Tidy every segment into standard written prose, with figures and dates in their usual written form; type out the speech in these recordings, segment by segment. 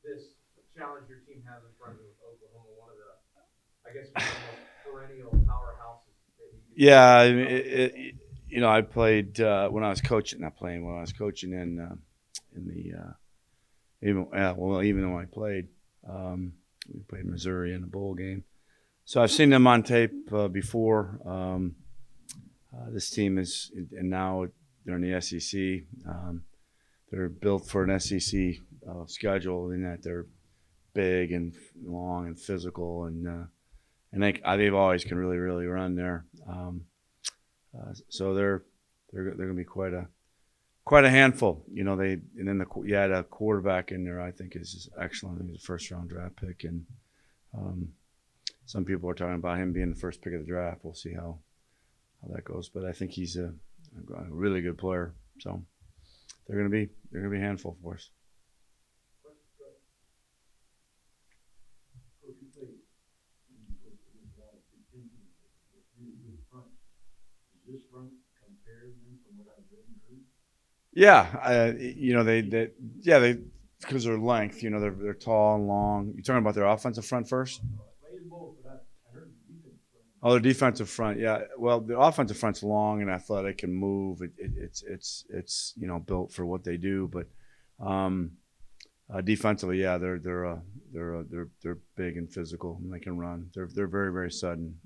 this challenge your team has in front of it with Oklahoma, one of the, I guess, one of the most perennial powerhouses that you could Yeah, possibly I mean, come against. I played when I was coaching, not playing when I was coaching in the even when I played, um, we played Missouri in a bowl game. So I've seen them on tape before. This team is, and now they're in the SEC. They're built for an SEC schedule in that they're big and long and physical, and they've always can really run there. So they're going to be quite a handful. They and then you had a quarterback in there. I think is excellent. He's a first round draft pick, and um, some people are talking about him being the first pick of the draft. We'll see how that goes, but I think he's a really good player. So they're gonna be a handful for us. Coach, you played against a lot of big teams with really good fronts. Does this front compare them from what I've read and heard? Yeah, they yeah they because their length. They're tall and long. You talking about their offensive front first? I played in both, but I heard the defense front. Oh, the defensive front. Yeah. Well, the offensive front's long and athletic and move. It's built for what they do. But defensively, yeah, they're big and physical and they can run. They're very sudden.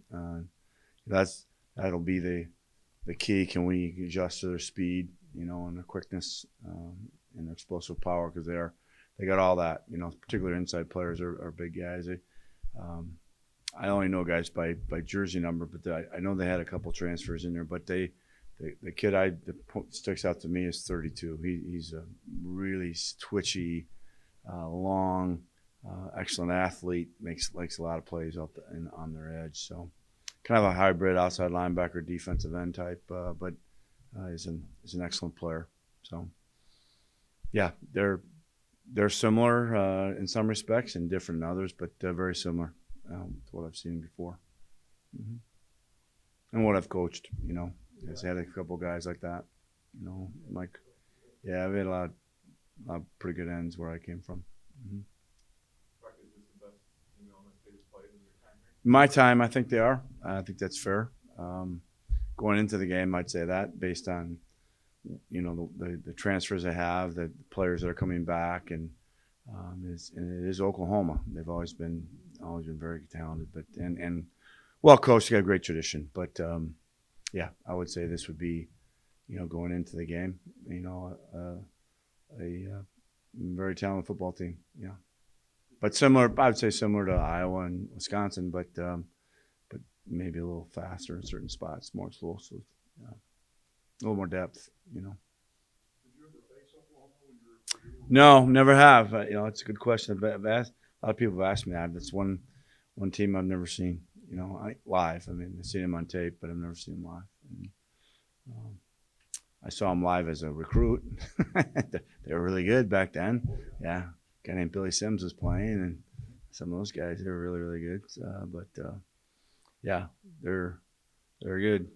That'll be the key. Can we adjust to their speed? And their quickness and their explosive power because they got all that. Particularly inside players are big guys. Um, I only know guys by jersey number, but I know they had a couple transfers in there. But the kid that sticks out to me is 32. He's a really twitchy, long, excellent athlete. Likes a lot of plays on their edge. So kind of a hybrid outside linebacker, defensive end type, but is an excellent player. So yeah, they're similar in some respects and different in others, but very similar to what I've seen before. hmm And what I've coached. I've had a couple guys like that. Like yeah, I've had a lot of pretty good ends where I came from. hmm Brock, is this the best team Illinois State has played in your time here? My time, I think they are. I think that's fair. Going into the game, I'd say that based on the transfers they have, the players that are coming back, and it is Oklahoma. They've always been very talented, but and well coached. They got a great tradition, but yeah, I would say this would be going into the game, a very talented football team. Yeah, but similar. I would say similar to Iowa and Wisconsin, but maybe a little faster in certain spots, more explosive, a little more depth. Did you ever face Oklahoma when you were No, never have. It's a good question. A lot of people have asked me that. That's one team I've never seen. Live. I mean, I've seen them on tape, but I've never seen them live. And, um, I saw them live as a recruit. They were really good back then. Yeah, a guy named Billy Sims was playing, and some of those guys they were really good. But yeah, they're they're good.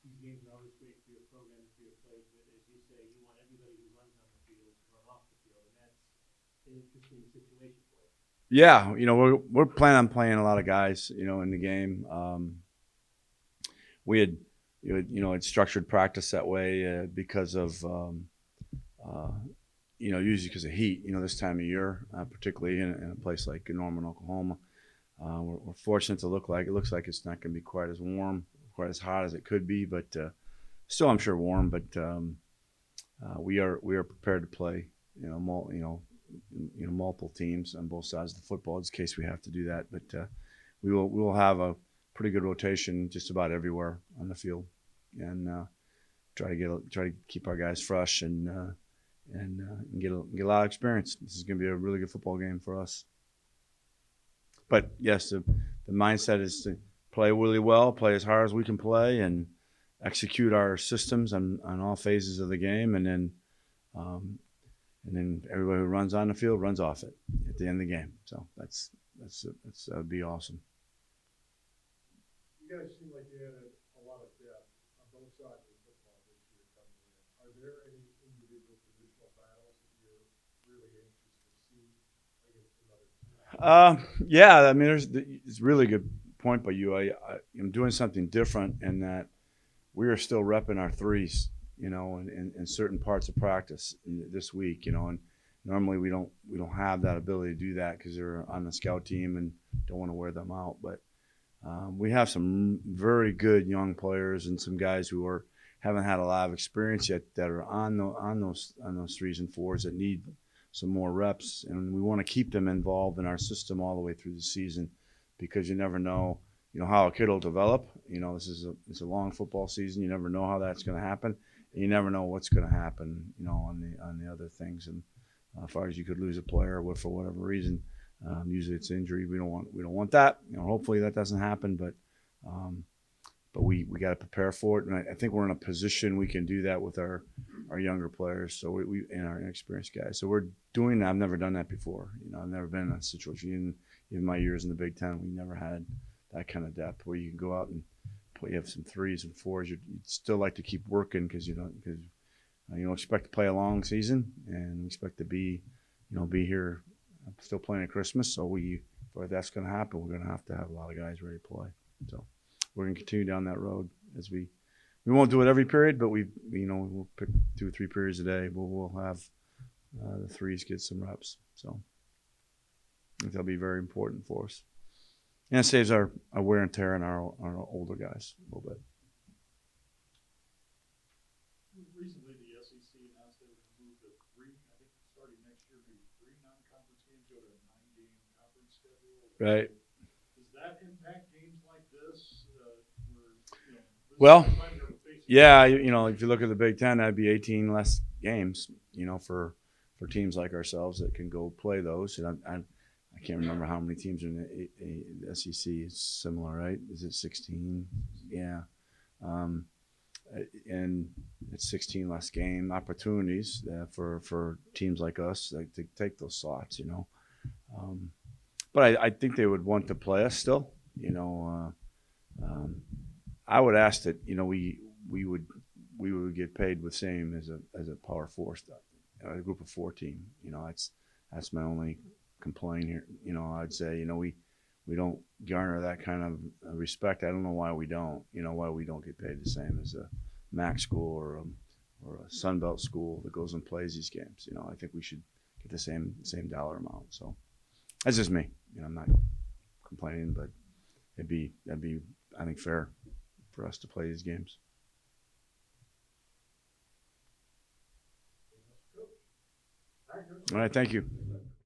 These games are always great for your program and for your players, but as you say, you want everybody who runs on the field to run off the field, and that's an interesting situation for you. Yeah, we're planning on playing a lot of guys, in the game. We had had structured practice that way because of uh, usually because of heat. This time of year, particularly in a place like Norman, Oklahoma, we're fortunate to it looks like it's not going to be quite as warm, quite as hot as it could be, but still I'm sure warm. But we are prepared to play. Multiple teams on both sides of the football in case we have to do that. But we will have a pretty good rotation just about everywhere on the field, and try to keep our guys fresh and get a lot of experience. This is going to be a really good football game for us. But yes, the mindset is to play really well, play as hard as we can play, and execute our systems on all phases of the game, um, and then everybody who runs on the field runs off it at the end of the game. So that would be awesome. You guys seem like you had a lot of depth on both sides of the football this year coming in. Are there any individual positional battles that you're Yeah, I mean, it's a really good point by you. I'm doing something different in that we are still repping our threes, in certain parts of practice this week, and normally we don't have that ability to do that because they're on the scout team and don't want to wear them out. But we have some very good young players and some guys who haven't had a lot of experience yet that are on those threes and fours that need some more reps, and we want to keep them involved in our system all the way through the season because you never know, how a kid will develop. It's a long football season. You never know how that's going to happen, and you never know what's going to happen, on the other things. And as far as you could lose a player for whatever reason, usually it's injury. We don't want that. Hopefully that doesn't happen, but we got to prepare for it. And I think we're in a position we can do that with our younger players. So we and our inexperienced guys. So we're doing that. I've never done that before. I've never been in that situation. In my years in the Big Ten, we never had that kind of depth where you can go out and play. You have some threes and fours. You'd still like to keep working because you don't expect to play a long season and expect to be here still playing at Christmas. So if that's going to happen, we're going to have a lot of guys ready to play. So we're going to continue down that road as we won't do it every period, but we'll pick 2 or 3 periods a day. We'll have the threes get some reps. So I think that'll be very important for us. And it saves our wear and tear on our older guys a little bit. Recently, the SEC announced they were going to move to 3, I think starting next year, maybe 3 non-conference games, go to a 9-game conference schedule. Right. Does that impact games like this? Well, yeah, if you look at the Big Ten, that'd be 18 less games, for teams like ourselves that can go play those. And I can't remember how many teams are in the SEC. It's similar, right? Is it 16? Yeah. And it's 16 less game opportunities for teams like us to take those slots, But I think they would want to play us still, I would ask that we would get paid the same as a Power 4 stuff, a Group of 4 team. That's my only complaint here. I'd say we don't garner that kind of respect. I don't know why we don't. Why we don't get paid the same as a MAC school or a Sun Belt school that goes and plays these games. I think we should get the same dollar amount. So that's just me. I'm not complaining, but that'd be I think fair for us to play these games. All right, thank you.